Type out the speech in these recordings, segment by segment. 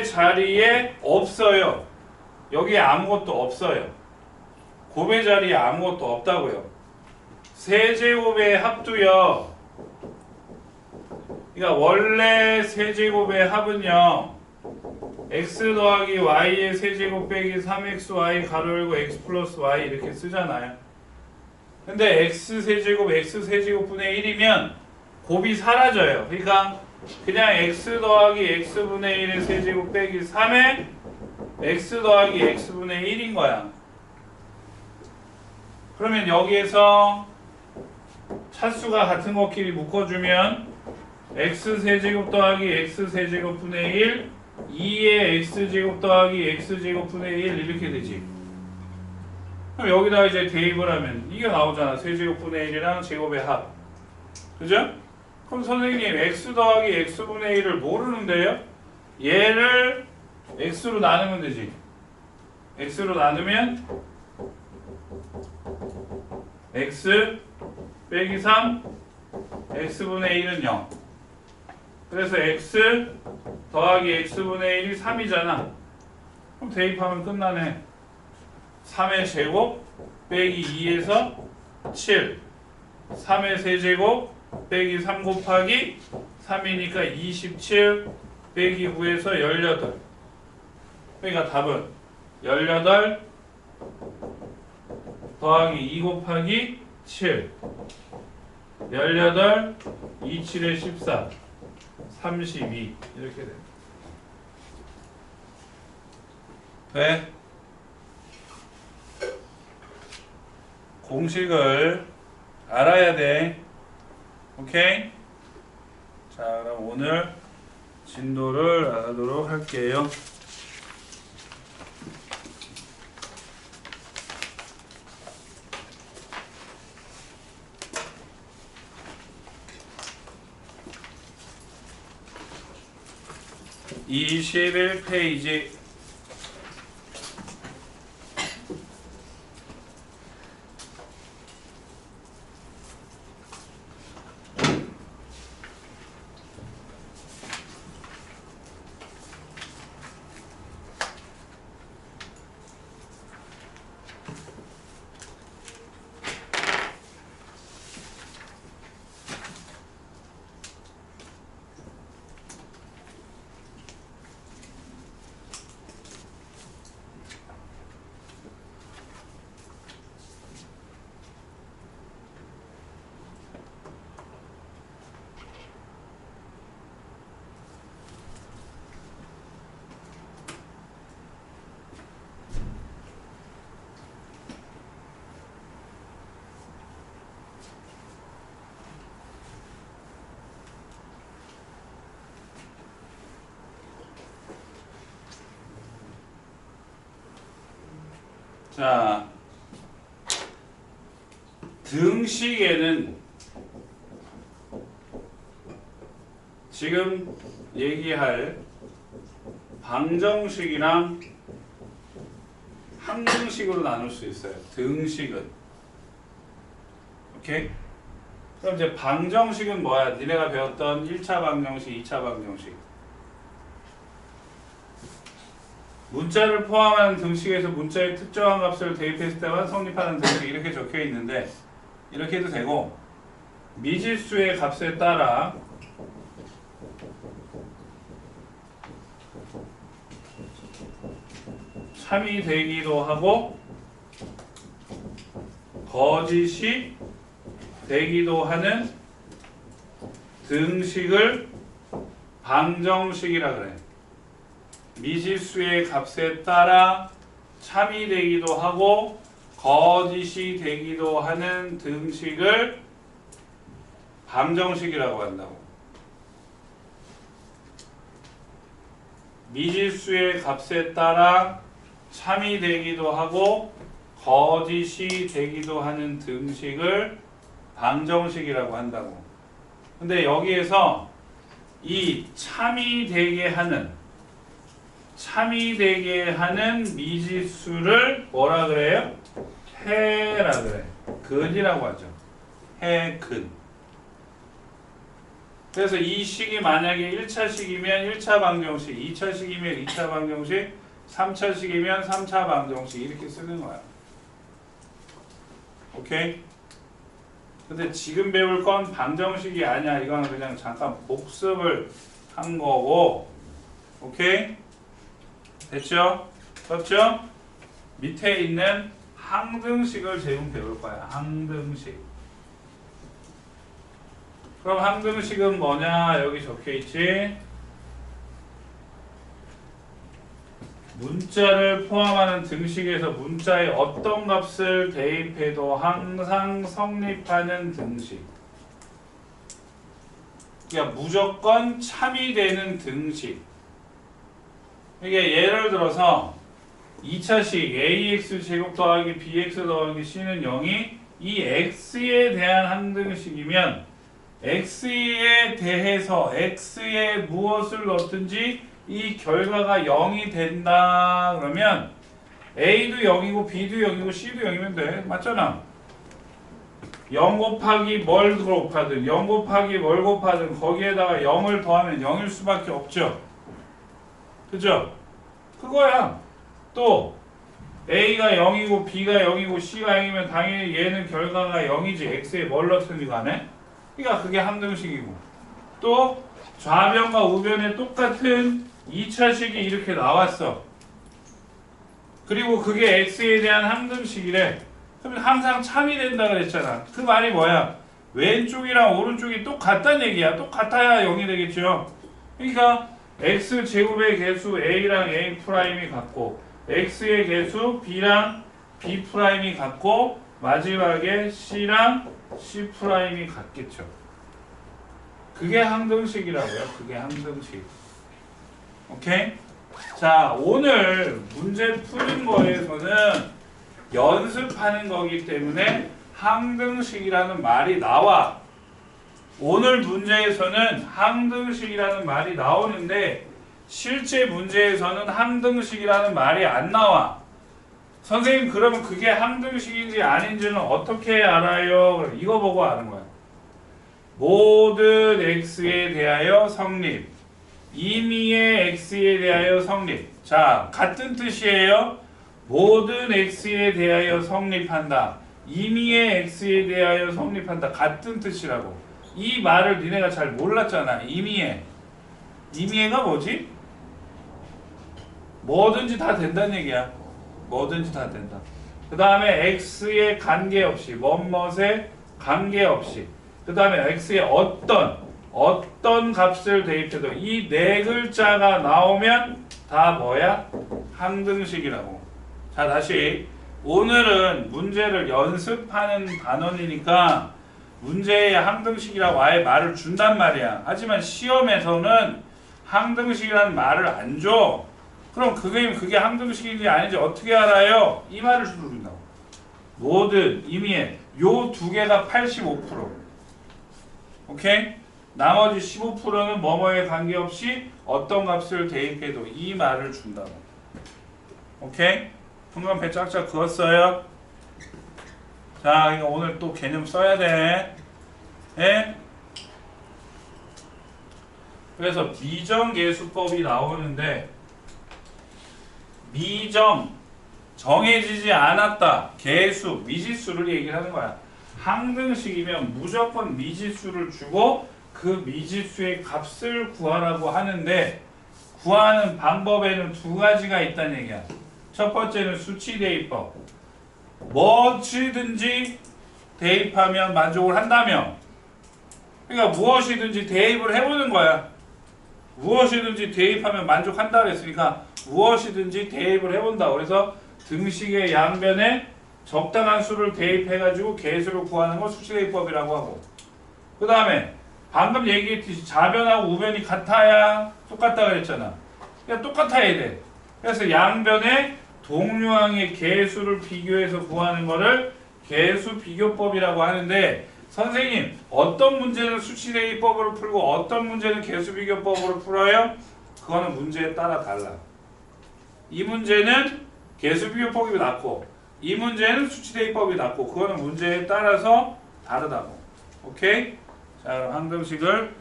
곱의 자리에 없어요. 여기에 아무것도 없어요. 곱의 자리에 아무것도 없다고요. 세제곱의 합도요. 그러니까 원래 세제곱의 합은요. x 더하기 y의 세제곱 빼기 3xy 가로 열고 x 플러스 y 이렇게 쓰잖아요. 근데 x 세제곱분의 1이면 곱이 사라져요. 그러니까 그냥 x 더하기 x분의 1의 세제곱 빼기 3에 x 더하기 x분의 1인 거야. 그러면 여기에서 차수가 같은 것끼리 묶어주면 x 세제곱 더하기 x 세제곱분의 1 2의 x제곱 더하기 x제곱분의 1 이렇게 되지. 그럼 여기다 이제 대입을 하면 이게 나오잖아. 세제곱분의 1이랑 제곱의 합. 그죠? 그럼 선생님 x 더하기 x분의 1을 모르는데요? 얘를 x로 나누면 되지. x로 나누면 x 빼기 3 x분의 1은 0. 그래서 x 더하기 x분의 1이 3이잖아. 그럼 대입하면 끝나네. 3의 제곱 빼기 2에서 7 3의 세제곱 빼기 3 곱하기 3이니까 27 빼기 9에서 18. 그러니까 답은 18 더하기 2 곱하기 7 18 27에 14 32 이렇게 돼. 돼? 공식을 알아야 돼. 오케이? 자, 그럼 오늘 진도를 알아보도록 할게요. (21) 페이지 자, 등식에는 지금 얘기할 방정식이랑 항등식으로 나눌 수 있어요. 등식은. 오케이? 그럼 이제 방정식은 뭐야? 니네가 배웠던 1차 방정식, 2차 방정식. 문자를 포함한 등식에서 문자의 특정한 값을 대입했을 때만 성립하는 등식 이렇게 적혀 있는데 이렇게 해도 되고 미지수의 값에 따라 참이 되기도 하고 거짓이 되기도 하는 등식을 방정식이라 그래. 미지수의 값에 따라 참이 되기도 하고 거짓이 되기도 하는 등식을 방정식이라고 한다고. 미지수의 값에 따라 참이 되기도 하고 거짓이 되기도 하는 등식을 방정식이라고 한다고. 근데 여기에서 이 참이 되게 하는 미지수를 뭐라 그래요? 해라 그래. 근이라고 하죠. 해, 근. 그래서 이 식이 만약에 1차식이면 1차 방정식, 2차식이면 2차 방정식, 3차식이면 3차 방정식 이렇게 쓰는 거야. 오케이? 근데 지금 배울 건 방정식이 아니야. 이거는 그냥 잠깐 복습을 한 거고. 오케이? 됐죠? 그렇죠? 밑에 있는 항등식을 지금 배울 거야. 항등식. 그럼 항등식은 뭐냐? 여기 적혀 있지? 문자를 포함하는 등식에서 문자의 어떤 값을 대입해도 항상 성립하는 등식. 그러니까 무조건 참이 되는 등식. 이게 예를 들어서 2차식 ax 제곱 더하기 bx 더하기 c는 0이 이 x에 대한 항등식이면 x에 대해서 x에 무엇을 넣든지 이 결과가 0이 된다 그러면 a도 0이고 b도 0이고 c도 0이면 돼. 맞잖아. 0 곱하기 뭘 곱하든 0 곱하기 뭘 곱하든 거기에다가 0을 더하면 0일 수밖에 없죠. 그죠? 그거야. 또 a가 0이고 b가 0이고 c가 0이면 당연히 얘는 결과가 0이지. x에 뭘 넣든지 간에. 그러니까 그게 항등식이고. 또 좌변과 우변에 똑같은 2차식이 이렇게 나왔어. 그리고 그게 x에 대한 항등식이래. 그러면 항상 참이 된다 그랬잖아. 그 말이 뭐야? 왼쪽이랑 오른쪽이 똑같다는 얘기야. 똑같아야 0이 되겠죠. 그러니까 x제곱의 개수 a랑 a' 같고 x의 개수 b랑 b' 같고 마지막에 c랑 c' 같겠죠. 그게 항등식이라고요. 그게 항등식. 오케이? 자, 오늘 문제 푸는 거에서는 연습하는 거기 때문에 항등식이라는 말이 나와. 오늘 문제에서는 항등식이라는 말이 나오는데 실제 문제에서는 항등식이라는 말이 안 나와. 선생님, 그러면 그게 항등식인지 아닌지는 어떻게 알아요? 이거 보고 아는 거야. 모든 x에 대하여 성립. 임의의 x에 대하여 성립. 자, 같은 뜻이에요. 모든 x에 대하여 성립한다. 임의의 x에 대하여 성립한다. 같은 뜻이라고. 이 말을 니네가 잘 몰랐잖아. 임의의. 임의가 뭐지? 뭐든지 다 된다는 얘기야. 뭐든지 다 된다. 그 다음에 x에 관계없이, 뭐뭇에 관계없이. 그 다음에 x에 어떤 값을 대입해도 이 네 글자가 나오면 다 뭐야? 항등식이라고. 자, 다시. 오늘은 문제를 연습하는 단원이니까 문제에 항등식이라고 아예 말을 준단 말이야. 하지만 시험에서는 항등식이라는 말을 안 줘. 그럼 그게 항등식인지 아닌지 어떻게 알아요? 이 말을 주로 준다고. 모든 임의의 요 두 개가 85%. 오케이? 나머지 15%는 뭐뭐에 관계없이 어떤 값을 대입해도 이 말을 준다고. 오케이? 분간배 짝짝 그었어요? 자, 이거 오늘 또 개념 써야 돼. 예? 그래서 미정계수법이 나오는데 정해지지 않았다. 계수, 미지수를 얘기를 하는 거야. 항등식이면 무조건 미지수를 주고 그 미지수의 값을 구하라고 하는데 구하는 방법에는 두 가지가 있다는 얘기야. 첫 번째는 수치 대입법. 무엇이든지 대입하면 만족을 한다며. 그러니까 무엇이든지 대입을 해보는 거야. 무엇이든지 대입하면 만족한다 그랬으니까 무엇이든지 대입을 해본다. 그래서 등식의 양변에 적당한 수를 대입해가지고 개수를 구하는 걸 수치대입법이라고 하고, 그 다음에 방금 얘기했듯이 좌변하고 우변이 같아야 똑같다 그랬잖아. 그러니까 똑같아야 돼. 그래서 양변에 동류항의 개수를 비교해서 구하는 거를 개수 비교법이라고 하는데, 선생님 어떤 문제는 수치대입법으로 풀고 어떤 문제는 개수 비교법으로 풀어요? 그거는 문제에 따라 달라. 이 문제는 개수 비교법이 낫고 이 문제는 수치대입법이 낫고 그거는 문제에 따라서 다르다고. 오케이? 자, 그럼 항등식을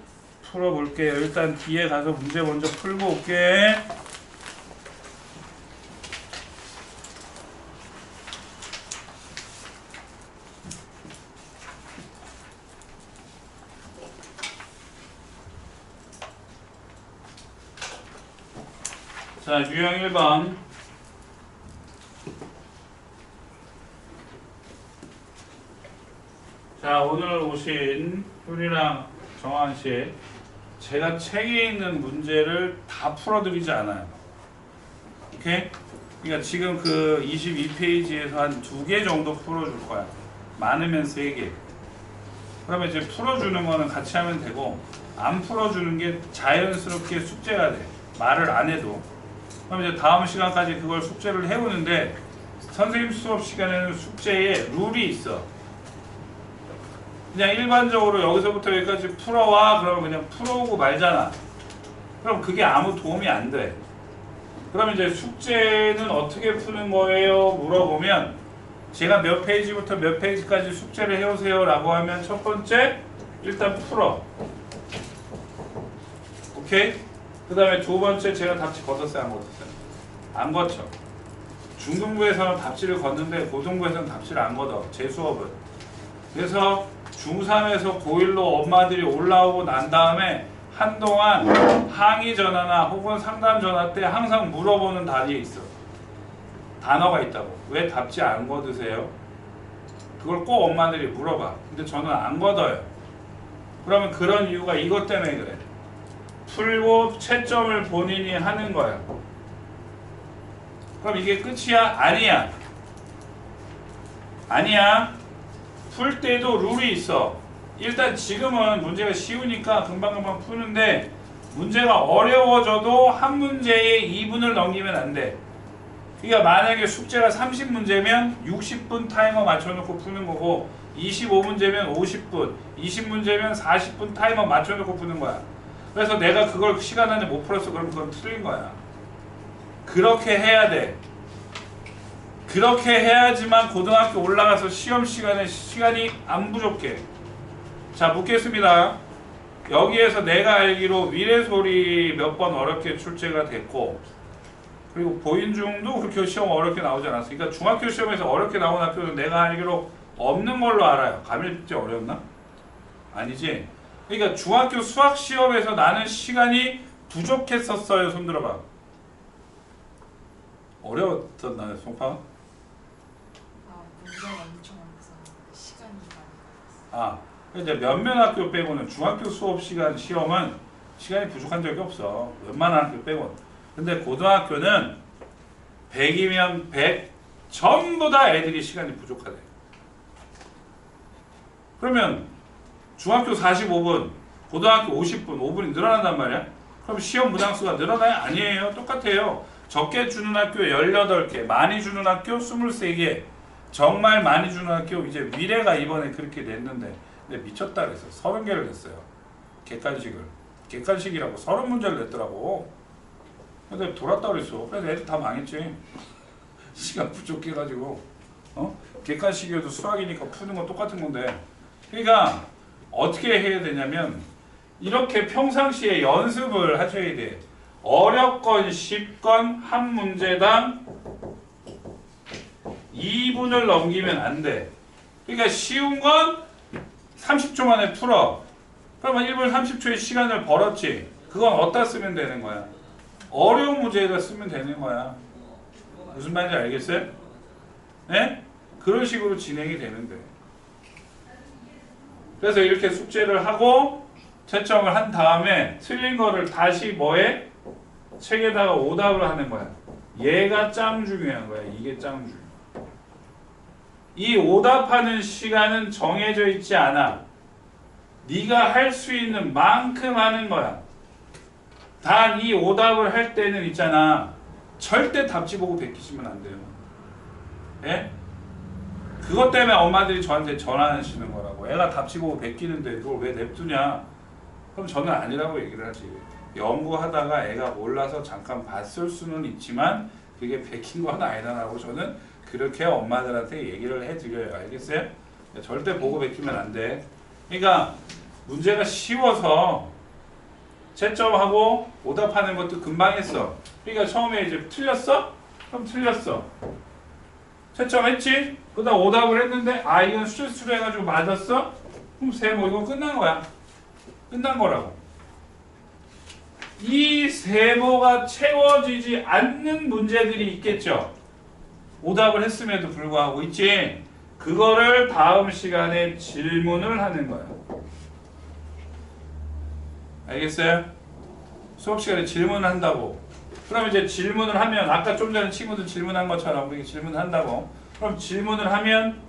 풀어볼게요. 일단 뒤에 가서 문제 먼저 풀고 올게. 자, 유형 1번. 자, 오늘 오신 효리랑 정한씨, 제가 책에 있는 문제를 다 풀어드리지 않아요. 오케이? 그러니까 지금 그 22페이지에서 한 2개 정도 풀어줄 거야. 많으면 3개. 그러면 이제 풀어주는 거는 같이 하면 되고, 안 풀어주는 게 자연스럽게 숙제가 돼. 말을 안 해도. 그럼 이제 다음 시간까지 그걸 숙제를 해오는데, 선생님 수업 시간에는 숙제에 룰이 있어. 그냥 일반적으로 여기서부터 여기까지 풀어와 그러면 그냥 풀어오고 말잖아. 그럼 그게 아무 도움이 안 돼. 그럼 이제 숙제는 어떻게 푸는 거예요? 물어보면 제가 몇 페이지부터 몇 페이지까지 숙제를 해오세요 라고 하면 첫 번째 일단 풀어. 오케이? 그 다음에 두 번째 제가 답지 걷었어요? 안 걷었어요? 안 걷죠. 중등부에서는 답지를 걷는데 고등부에서는 답지를 안 걷어. 제 수업은. 그래서 중3에서 고1로 엄마들이 올라오고 난 다음에 한동안 항의 전화나 혹은 상담 전화 때 항상 물어보는 단위에 있어. 단어가 있다고. 왜 답지 안 걷으세요? 그걸 꼭 엄마들이 물어봐. 근데 저는 안 걷어요. 그러면 그런 이유가 이것 때문에 그래. 풀고 채점을 본인이 하는 거야. 그럼 이게 끝이야? 아니야. 아니야. 풀 때도 룰이 있어. 일단 지금은 문제가 쉬우니까 금방금방 푸는데 문제가 어려워져도 한 문제에 2분을 넘기면 안 돼. 그러니까 만약에 숙제가 30문제면 60분 타이머 맞춰놓고 푸는 거고 25문제면 50분, 20문제면 40분 타이머 맞춰놓고 푸는 거야. 그래서 내가 그걸 시간 안에 못 풀었어. 그럼 그건 틀린 거야. 그렇게 해야 돼. 그렇게 해야지만 고등학교 올라가서 시험 시간에 시간이 안 부족해. 자, 묻겠습니다. 여기에서 내가 알기로 위례소리 몇 번 어렵게 출제가 됐고 그리고 보인중도 그렇게 시험 어렵게 나오지 않았어. 그러니까 중학교 시험에서 어렵게 나온 학교는 내가 알기로 없는 걸로 알아요. 감일제 어렵나? 아니지. 그러니까 중학교 수학 시험에서 나는 시간이 부족했었어요. 손 들어봐. 어려웠었나요, 송파? 문제가 엄청 많아서 시간이 아, 이제 몇몇 학교 빼고는 중학교 수업 시간 시험은 시간이 부족한 적이 없어. 웬만한 학교 빼고는. 근데 고등학교는 100이면 100 전부 다 애들이 시간이 부족하대. 그러면 중학교 45분, 고등학교 50분, 5분이 늘어난단 말이야? 그럼 시험 문항수가 늘어나요? 아니에요. 똑같아요. 적게 주는 학교 18개, 많이 주는 학교 23개. 정말 많이 주는 학교 이제 위례가 이번에 그렇게 냈는데 근데 미쳤다 그랬어. 30개를 냈어요. 객관식이라고 30문제를 냈더라고. 근데 돌았다 그랬어. 그래서 애들 다 망했지. 시간 부족해가지고. 객관식이어도 수학이니까 푸는 건 똑같은 건데. 그러니까 어떻게 해야 되냐면 이렇게 평상시에 연습을 하셔야 돼. 어렵건 쉽건 한 문제당 2분을 넘기면 안 돼. 그러니까 쉬운 건 30초 만에 풀어. 그러면 1분 30초의 시간을 벌었지. 그건 어디다 쓰면 되는 거야? 어려운 문제에다 쓰면 되는 거야. 무슨 말인지 알겠어요? 네? 그런 식으로 진행이 되는데. 그래서 이렇게 숙제를 하고 채점을 한 다음에 틀린 거를 다시 뭐해? 책에다가 오답을 하는 거야. 얘가 짱 중요한 거야. 이게 짱 중요해. 이 오답하는 시간은 정해져 있지 않아. 네가 할 수 있는 만큼 하는 거야. 단 이 오답을 할 때는 있잖아. 절대 답지 보고 베끼시면 안 돼요. 예? 그것 때문에 엄마들이 저한테 전화하시는 거라고. 애가 답지 보고 베끼는데 그걸 왜 냅두냐? 그럼 저는 아니라고 얘기를 하지. 연구하다가 애가 몰라서 잠깐 봤을 수는 있지만 그게 베낀 건 아니다라고 저는 그렇게 엄마들한테 얘기를 해드려요. 알겠어요? 절대 보고 베끼면 안 돼. 그러니까 문제가 쉬워서 채점하고 오답하는 것도 금방 했어. 그러니까 처음에 이제 틀렸어? 그럼 틀렸어. 채점했지? 그 다음 오답을 했는데 아 이건 실수로 해가지고 맞았어? 그럼 세모 이거 끝난 거야. 끝난 거라고. 이 세모가 채워지지 않는 문제들이 있겠죠. 오답을 했음에도 불구하고 있지. 그거를 다음 시간에 질문을 하는 거야. 알겠어요? 수업 시간에 질문을 한다고. 그럼 이제 질문을 하면 아까 좀 전에 친구들 질문한 것처럼 우리 질문을 한다고. 그럼 질문을 하면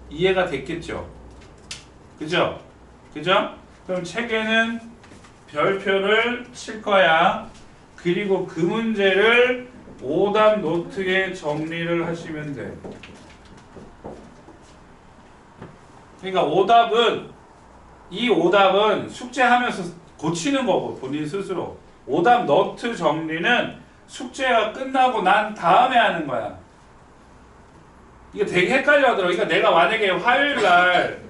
이해가 됐겠죠. 그죠? 그죠? 그럼 책에는 별표를 칠 거야. 그리고 그 문제를 오답 노트에 정리를 하시면 돼. 그러니까 이 오답은 숙제하면서 고치는 거고 본인 스스로. 오답 노트 정리는 숙제가 끝나고 난 다음에 하는 거야. 이게 되게 헷갈려 하더라고. 그러니까 내가 만약에 화요일 날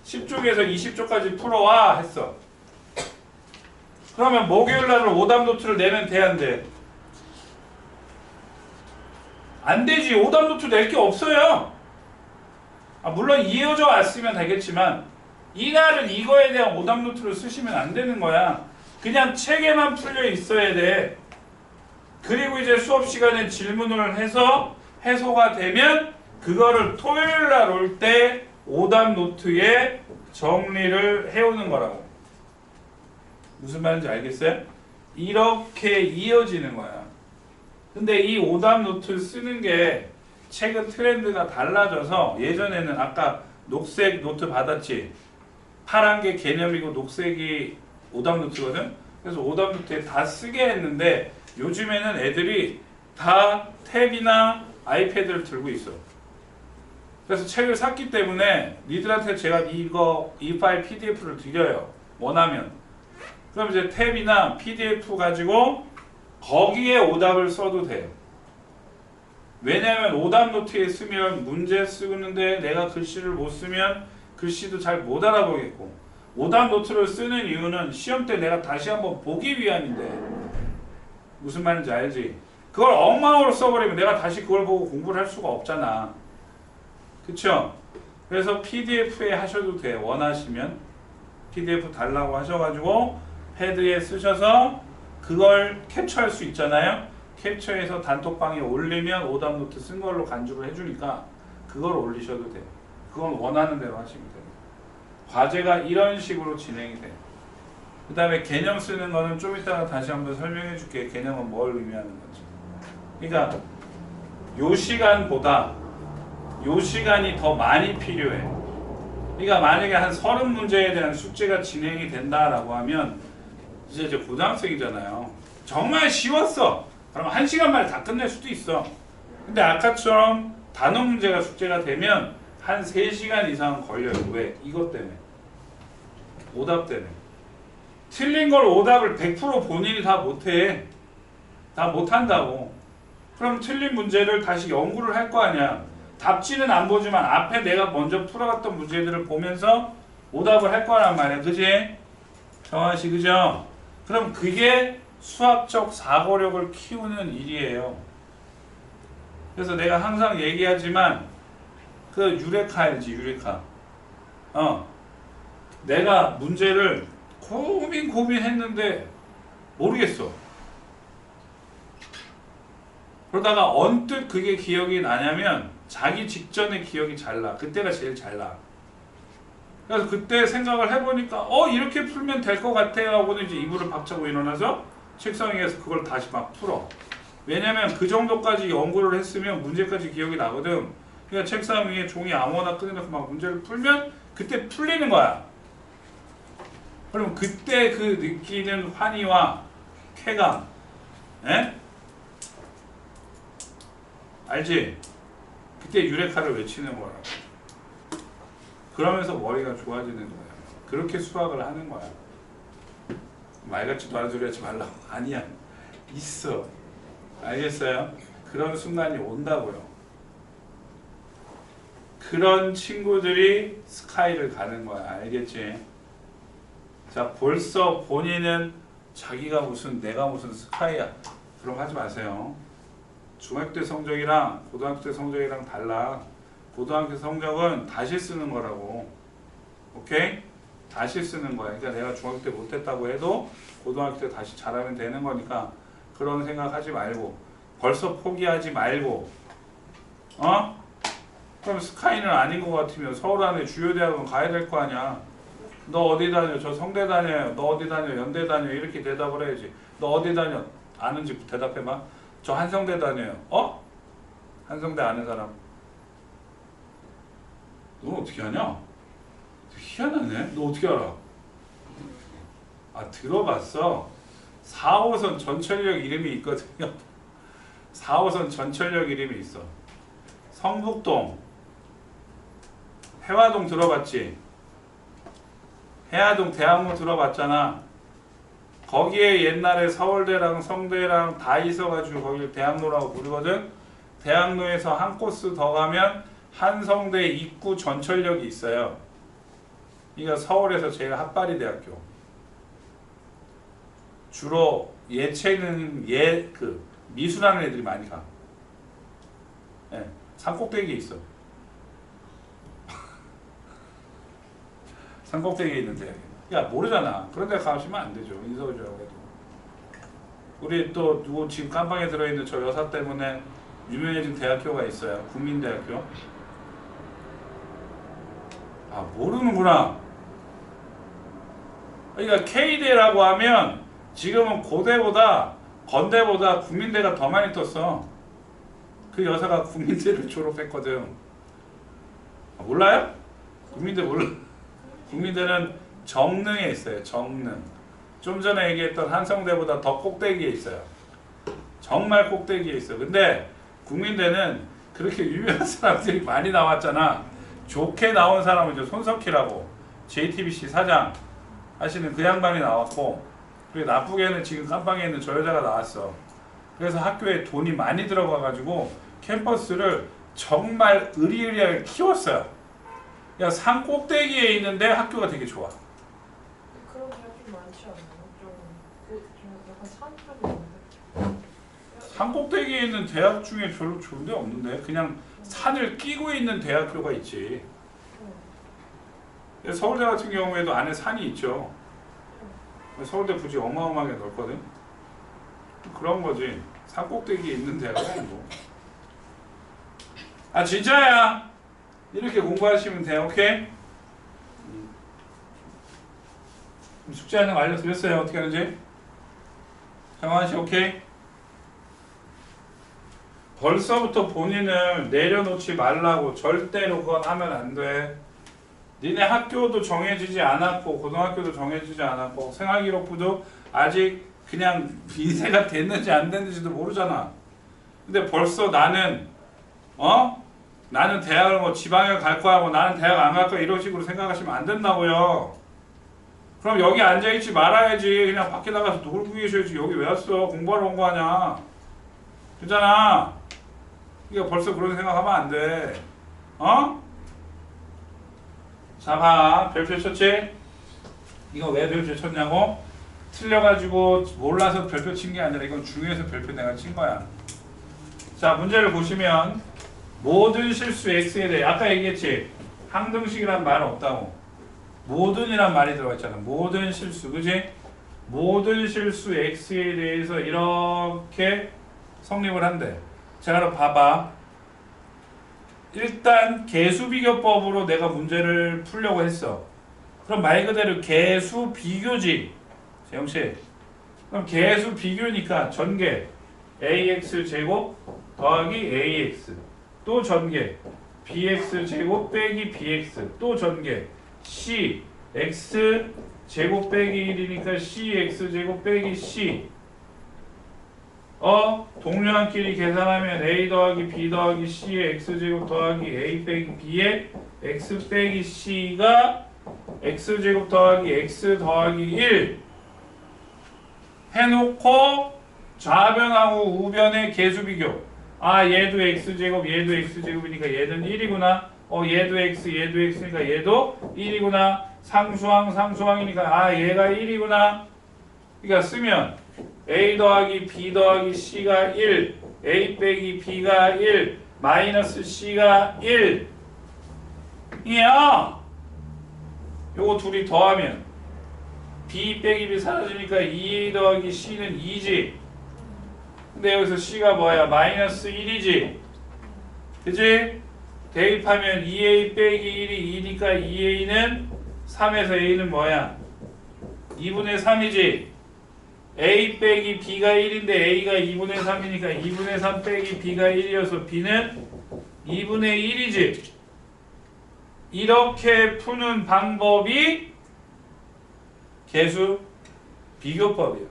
10쪽에서 20쪽까지 풀어와 했어. 그러면 목요일 날은 오답 노트를 내면 돼, 안 돼? 안 되지. 오답 노트 낼 게 없어요. 물론 이어져 왔으면 되겠지만 이날은 이거에 대한 오답 노트를 쓰시면 안 되는 거야. 그냥 책에만 풀려 있어야 돼. 그리고 이제 수업 시간에 질문을 해서 해소가 되면 그거를 토요일 날 올 때 오답 노트에 정리를 해오는 거라고. 무슨 말인지 알겠어요? 이렇게 이어지는 거야. 근데 이 오답 노트를 쓰는 게 최근 트렌드가 달라져서 예전에는 아까 녹색 노트 받았지? 파란 게 개념이고 녹색이 오답 노트거든? 그래서 오답 노트에 다 쓰게 했는데 요즘에는 애들이 다 탭이나 아이패드를 들고 있어. 그래서 책을 샀기 때문에 니들한테 제가 이 파일 PDF를 드려요. 원하면. 그럼 이제 탭이나 PDF 가지고 거기에 오답을 써도 돼요. 왜냐면 오답 노트에 쓰면 문제 쓰는데 내가 글씨를 못 쓰면 글씨도 잘 못 알아보겠고, 오답 노트를 쓰는 이유는 시험 때 내가 다시 한번 보기 위함인데, 무슨 말인지 알지? 그걸 엉망으로 써버리면 내가 다시 그걸 보고 공부를 할 수가 없잖아. 그쵸? 그래서 PDF에 하셔도 돼요. 원하시면 PDF 달라고 하셔가지고 패드에 쓰셔서 그걸 캡처할 수 있잖아요. 캡처해서 단톡방에 올리면 오답 노트 쓴 걸로 간주를 해주니까 그걸 올리셔도 돼요. 그건 원하는 대로 하시면 돼요. 과제가 이런 식으로 진행이 돼요. 그 다음에 개념 쓰는 거는 좀 이따가 다시 한번 설명해 줄게. 개념은 뭘 의미하는 건지. 그러니까 요 시간보다 요 시간이 더 많이 필요해. 그러니까 만약에 한 30문제에 대한 숙제가 진행이 된다라고 하면 이제 고등학생이잖아요. 정말 쉬웠어. 그럼 1시간 만에 다 끝낼 수도 있어. 근데 아까처럼 단어 문제가 숙제가 되면 한 3시간 이상 걸려요. 왜? 이것 때문에. 오답 때문에. 틀린 걸 오답을 100% 본인이 다 못해. 다 못한다고. 그럼 틀린 문제를 다시 연구를 할 거 아니야. 답지는 안 보지만 앞에 내가 먼저 풀어갔던 문제들을 보면서 오답을 할 거란 말이야. 그지? 정환씨, 그죠? 그럼 그게 수학적 사고력을 키우는 일이에요. 그래서 내가 항상 얘기하지만 그 유레카 알지? 유레카. 내가 문제를 고민했는데 모르겠어. 그러다가 언뜻 그게 기억이 나냐면 자기 직전의 기억이 잘 나. 그때가 제일 잘 나. 그래서 그때 생각을 해보니까 이렇게 풀면 될 것 같아 하고는 이제 이불을 박차고 일어나서 책상 위에서 그걸 다시 막 풀어. 왜냐면 그 정도까지 연구를 했으면 문제까지 기억이 나거든. 그러니까 책상 위에 종이 아무거나 꺼내놓고 막 문제를 풀면 그때 풀리는 거야. 그럼 그때 그 느끼는 환희와 쾌감, 에? 알지? 그때 유레카를 외치는 거라고. 그러면서 머리가 좋아지는 거야. 그렇게 수학을 하는 거야. 말 같지도 않은 소리 하지 말라고. 아니야. 있어. 알겠어요? 그런 순간이 온다고요. 그런 친구들이 스카이를 가는 거야. 알겠지? 자, 벌써 본인은 자기가 무슨 내가 무슨 스카이야. 그런 거 하지 마세요. 중학교 때 성적이랑 고등학교 때 성적이랑 달라. 고등학교 성적은 다시 쓰는 거라고. 오케이? 다시 쓰는 거야. 그러니까 내가 중학교 때 못했다고 해도 고등학교 때 다시 잘하면 되는 거니까 그런 생각하지 말고 벌써 포기하지 말고 어? 그럼 스카이는 아닌 것 같으면 서울 안에 주요 대학은 가야 될 거 아니야. 너 어디 다녀? 저 성대 다녀요. 너 어디 다녀? 연대 다녀. 이렇게 대답을 해야지. 너 어디 다녀? 아는지 대답해봐. 저 한성대 다녀요. 어? 한성대 아는 사람. 너 어떻게 아냐? 희한하네. 너 어떻게 알아? 아, 들어봤어. 4호선 전철역 이름이 있거든요. 4호선 전철역 이름이 있어. 성북동, 해화동 들어봤지? 해화동 대학로 들어봤잖아. 거기에 옛날에 서울대랑 성대랑 다 있어가지고 거기를 대학로라고 부르거든. 대학로에서 한 코스 더 가면 한성대 입구 전철역이 있어요. 이거 서울에서 제일 핫바리 대학교. 주로 예체능 미술하는 애들이 많이 가. 예, 산꼭대기에 있어. 산꼭대기에 있는데, 야 모르잖아. 그런 데 가시면 안 되죠. 인서울이라고 해도. 우리 또 누구 지금 깜방에 들어있는 저 여사 때문에 유명해진 대학교가 있어요. 국민대학교. 아 모르는구나. 그러니까 K대라고 하면 지금은 고대보다 건대보다 국민대가 더 많이 떴어. 그 여사가 국민대를 졸업했거든. 아, 몰라요? 국민대 몰라? 국민대는 정릉에 있어요. 정릉. 좀 전에 얘기했던 한성대보다 더 꼭대기에 있어요. 정말 꼭대기에 있어. 근데 국민대는 그렇게 유명한 사람들이 많이 나왔잖아. 좋게 나온 사람은 이제 손석희라고 JTBC 사장 하시는 그 양반이 나왔고, 그리고 나쁘게는 지금 깜방에 있는 저 여자가 나왔어. 그래서 학교에 돈이 많이 들어가가지고 캠퍼스를 정말 으리으리하게 키웠어요. 야, 산 꼭대기에 있는데 학교가 되게 좋아. 그런 대학교 많지 않나요? 좀 약간 산 쪽이 있는데. 산 꼭대기에 있는 대학 중에 별로 좋은 데 없는데 그냥 산을 끼고 있는 대학교가 있지. 서울대 같은 경우에도 안에 산이 있죠. 서울대 부지 어마어마하게 넓거든. 그런 거지. 산 꼭대기에 있는 대학은 아니고. 아 진짜야. 이렇게 공부하시면 돼. 오케이? 숙제하는 거 알려드렸어요. 어떻게 하는지. 정환씨 오케이? 벌써부터 본인을 내려놓지 말라고. 절대로 그건 하면 안 돼. 니네 학교도 정해지지 않았고 고등학교도 정해지지 않았고 생활기록부도 아직 그냥 인쇄가 됐는지 안 됐는지도 모르잖아. 근데 벌써 나는 나는 대학을 뭐 지방에 갈 거야 하고 나는 대학 안 갈 거야 이런 식으로 생각하시면 안 된다고요. 그럼 여기 앉아있지 말아야지. 그냥 밖에 나가서 놀고 계셔야지. 여기 왜 왔어? 공부하러 온 거 아니야. 그잖아. 그러니까 벌써 그런 생각하면 안 돼. 자, 봐. 별표 쳤지? 이거 왜 별표 쳤냐고? 틀려가지고 몰라서 별표 친 게 아니라 이건 중요해서 별표 내가 친 거야. 자, 문제를 보시면 모든 실수 x에 대해 아까 얘기했지? 항등식이란 말 없다고. 모든이란 말이 들어가 있잖아. 모든 실수, 그지? 모든 실수 x에 대해서 이렇게 성립을 한대. 자, 그럼 봐봐. 일단 개수비교법으로 내가 문제를 풀려고 했어. 그럼 말 그대로 개수비교지. 재영씨. 그럼 개수비교니까 전개 ax 제곱 더하기 ax 또 전개 bx 제곱 빼기 bx 또 전개 c x 제곱 빼기 1이니까 cx 제곱 빼기 c 동료한끼리 계산하면 a 더하기 b 더하기 c의 x제곱 더하기 a 빼기 b의 x 빼기 c가 x제곱 더하기 x 더하기 1 해놓고 좌변하고 우변의 개수비교. 아 얘도 x제곱 얘도 x제곱이니까 얘는 1이구나. 얘도 x 얘도 x니까 얘도 1이구나. 상수항이니까 아 얘가 1이구나. 그러니까 쓰면 A 더하기 B 더하기 C가 1, A 빼기 B가 1, 마이너스 C가 1. 이야. 요거 둘이 더하면 B 빼기 B 사라지니까 2A 더하기 C는 2지. 근데 여기서 C가 뭐야? 마이너스 1이지. 그치? 대입하면 2A 빼기 1이 2니까 2A는 3에서 A는 뭐야? 2분의 3이지. A 빼기 B가 1인데 A가 2분의 3이니까 2분의 3 빼기 B가 1이어서 B는 2분의 1이지. 이렇게 푸는 방법이 계수 비교법이야.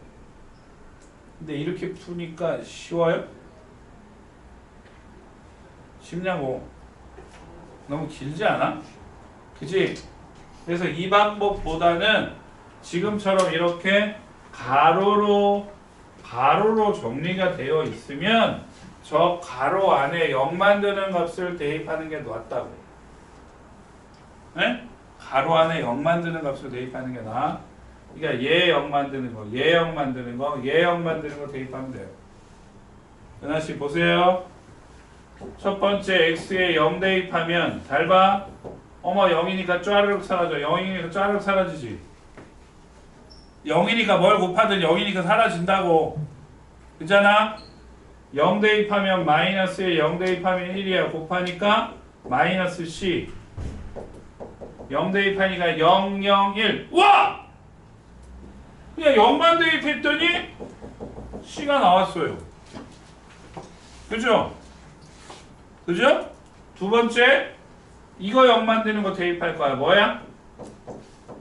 근데 이렇게 푸니까 쉬워요? 쉽냐고. 너무 길지 않아? 그치? 그래서 이 방법보다는 지금처럼 이렇게 가로로 정리가 되어 있으면 저 가로 안에 0 만드는 값을 대입하는 게 낫다고. 네? 가로 안에 0 만드는 값을 대입하는 게 나아. 그러니까 얘 0 만드는 거, 얘 0 만드는 거, 얘 0 만드는 거 대입하면 돼요. 은하씨 보세요. 첫 번째 x에 0 대입하면 잘 봐. 어머 0이니까 쫘르륵 사라져. 0이니까 쫘르륵 사라지지. 0이니까 뭘 곱하든 0이니까 사라진다고. 그잖아? 0 대입하면 마이너스에 0 대입하면 1이야. 곱하니까 마이너스 c. 0 대입하니까 0, 0, 1. 와! 그냥 0만 대입했더니 c가 나왔어요. 그죠? 그죠? 두 번째 이거 0 만드는 거 대입할 거야. 뭐야?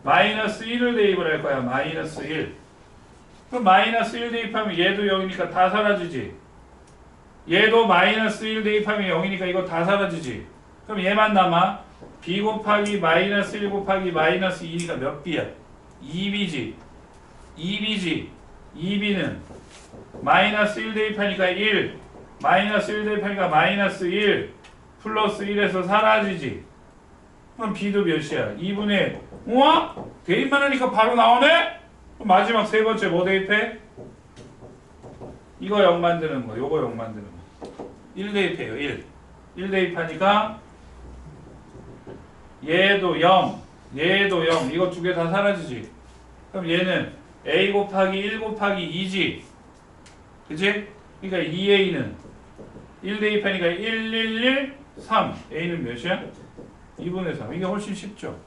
마이너스 1을 대입을 할 거야. 마이너스 1. 그럼 마이너스 1 대입하면 얘도 0이니까 다 사라지지. 얘도 마이너스 1 대입하면 0이니까 이거 다 사라지지. 그럼 얘만 남아. b 곱하기 마이너스 1 곱하기 마이너스 2니까 몇 b야? 2b지. 2b지. 2b는 마이너스 1 대입하니까 1. 마이너스 1 대입하니까 마이너스 1. 플러스 1에서 사라지지. 그럼 b도 몇이야? 2분의 우와? 대입만 하니까 바로 나오네? 그럼 마지막 세 번째 뭐 대입해? 이거 0 만드는 거, 요거 0 만드는 거. 1 대입해요. 1. 1 대입하니까 얘도 0, 얘도 0. 이거 두 개 다 사라지지. 그럼 얘는 a 곱하기 1 곱하기 2지. 그치? 그러니까 2a는 1 대입하니까 1, 1, 1, 3. a는 몇이야? 2분의 3. 이게 훨씬 쉽죠?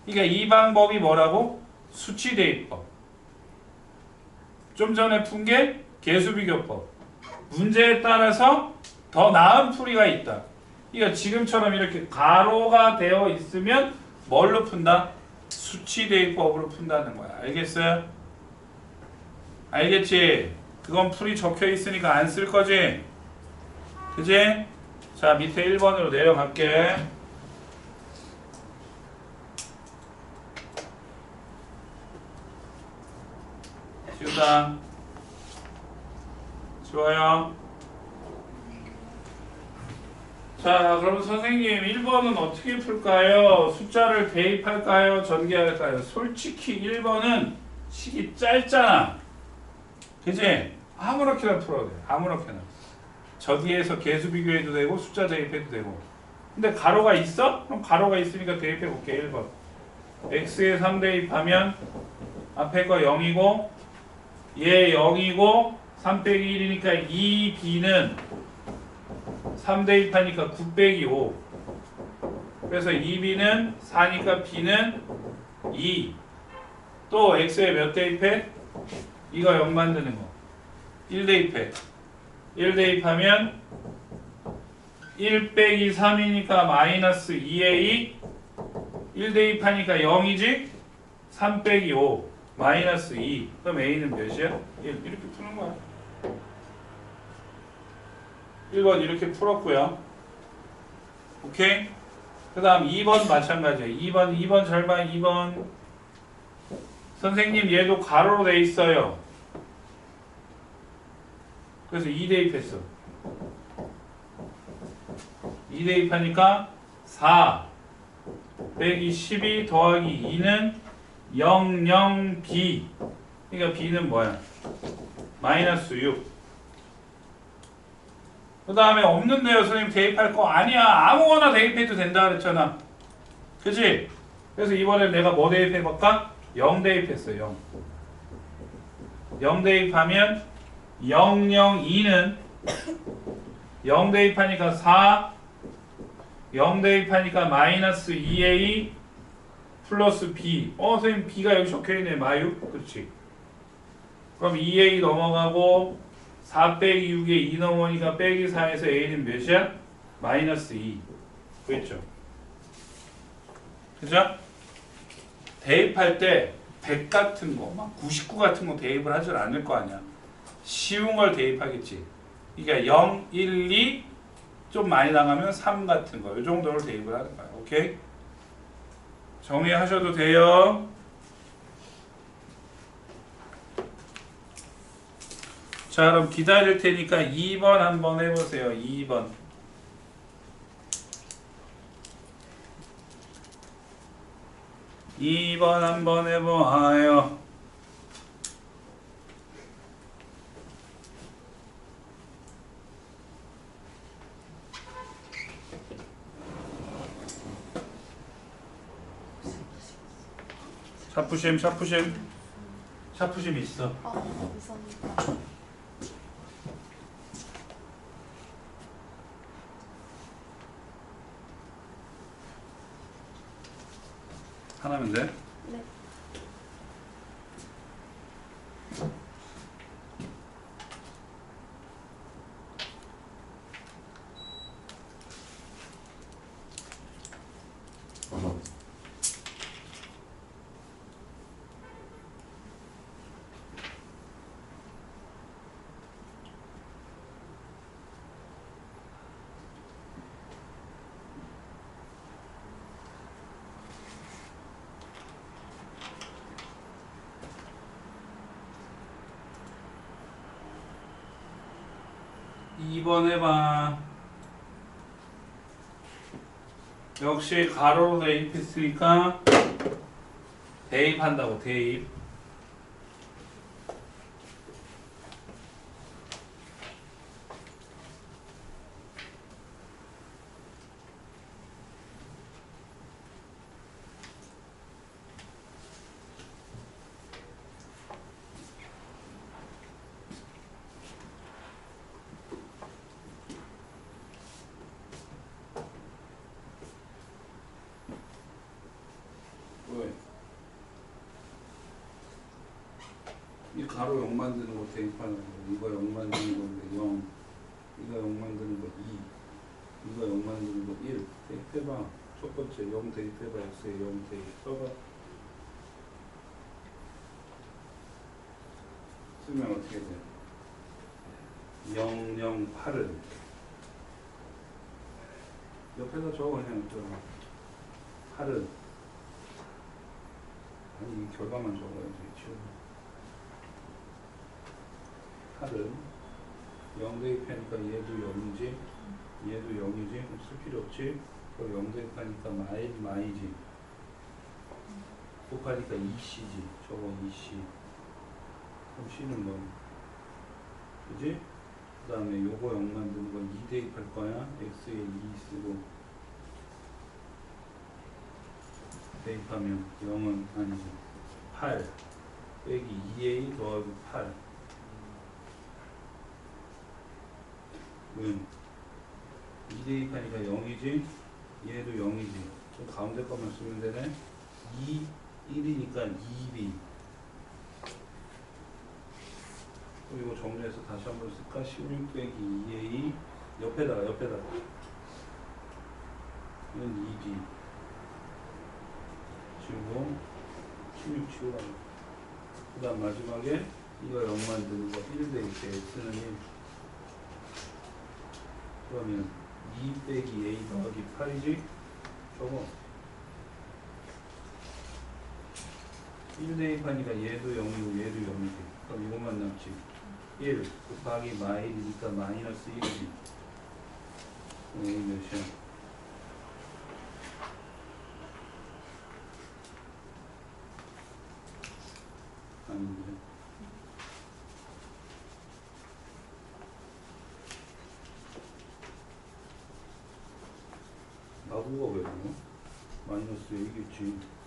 그러니까 이 방법이 뭐라고? 수치 대입법. 좀 전에 푼 게 개수비교법. 문제에 따라서 더 나은 풀이가 있다. 그러니까 지금처럼 이렇게 가로가 되어 있으면 뭘로 푼다? 수치 대입법으로 푼다는 거야. 알겠어요? 알겠지? 그건 풀이 적혀 있으니까 안 쓸 거지? 그지? 자, 밑에 1번으로 내려갈게. 지우다. 좋아요. 자, 그럼 선생님 1번은 어떻게 풀까요? 숫자를 대입할까요? 전개할까요? 솔직히 1번은 식이 짧잖아. 그치? 아무렇게나 풀어도 돼. 아무렇게나. 저기에서 개수 비교해도 되고 숫자 대입해도 되고. 근데 가로가 있어? 그럼 가로가 있으니까 대입해 볼게. 1번. x에 3 대입하면 앞에 거 0이고 얘 0이고 3 빼기 1이니까 2b는 3 대입하니까 9 빼기 5. 그래서 2b는 4니까 b는 2. 또 x에 몇 대입해? 이거 0 만드는 거. 1 대입해. 1 대입하면 1 빼기 3이니까 마이너스 2a. 1 대입하니까 0이지? 3 빼기 5. 마이너스 2. 그럼 a는 몇이야? 1. 이렇게 푸는 거야. 1번 이렇게 풀었고요. 오케이? 그 다음 2번 마찬가지야. 2번 잘 봐. 2번. 선생님 얘도 가로로 돼 있어요. 그래서 2 대입했어. 2 대입하니까 4. 빼기 12 더하기 2는 0, 0, b. 그러니까 b는 뭐야? 마이너스 6. 그 다음에 없는데요 선생님 대입할 거 아니야. 아무거나 대입해도 된다 그랬잖아. 그치? 그래서 이번에 내가 뭐 대입해볼까? 0 대입했어. 0. 0 대입하면 0, 0, 2는 0 대입하니까 4, 0 대입하니까 마이너스 2a 플러스 b. 선생님 b가 여기 적혀있네. 마유. 그렇지. 그럼 2a 넘어가고 4 빼기 6에 2 넘어오니까 빼기 4에서 a는 몇이야? 마이너스 2. 그랬죠? 그죠? 대입할 때 100 같은 거, 막 99 같은 거 대입을 하질 않을 거 아니야. 쉬운 걸 대입하겠지. 그러니까 0, 1, 2, 좀 많이 나가면 3 같은 거. 이 정도를 대입을 하는 거야. 오케이? 정리하셔도 돼요. 자, 그럼 기다릴 테니까 2번 한번 해보세요. 2번. 2번 한번 해보아요. 샤프심 있어. 감사합니다. 하나면 돼? 네. 이 번 해봐. 역시 가로로 대입했으니까 대입한다고. 대입. 왜? 이 가로 0 만드는 거 대입하는 거. 이거 0 만드는 건데 0. 이거 0 만드는 거 2. 이거 0 만드는 거 1. 대입해봐. 첫 번째 0 대입해봐. X에 0 대입. 써봐. 쓰면 어떻게 돼? 0, 0, 8은 옆에다 적어 그냥 있잖아. 8은 아니 이 결과만 적어야지. 지금 8은 0 대입하니까 얘도 0이지 얘도 0이지 쓸 필요 없지. 그럼 0 대입하니까 마이지 곱하니까 2c지. 저거 2c. 그럼 c는 뭐? 그지? 그 다음에 요거 0 만드는 건 2 대입할 거야. x에 2 쓰고 대입하면 0은 아니지. 8 빼기 2a 더하기 8 은 2 대입하니까 0이지 얘도 0이지. 그럼 가운데 것만 쓰면 되네. 2, 1이니까 2b. 그리고 정리해서 다시 한번 쓸까? 16 빼기 2a 옆에다가 는 2b 지우고 16 치우라고. 그 다음 마지막에 이거 0 만드는 거 1 대입해. x는 1. 그러면 2 빼기 a 더하기 8이지? 저거 1 대입하니까 얘도 0이고 얘도 0이지. 그럼 이것만 남지. 1 곱하기 마일이니까 마이너스 1이지. 그럼 여기 몇이야? 나부가 왜 나와? 마이너스 1이겠지.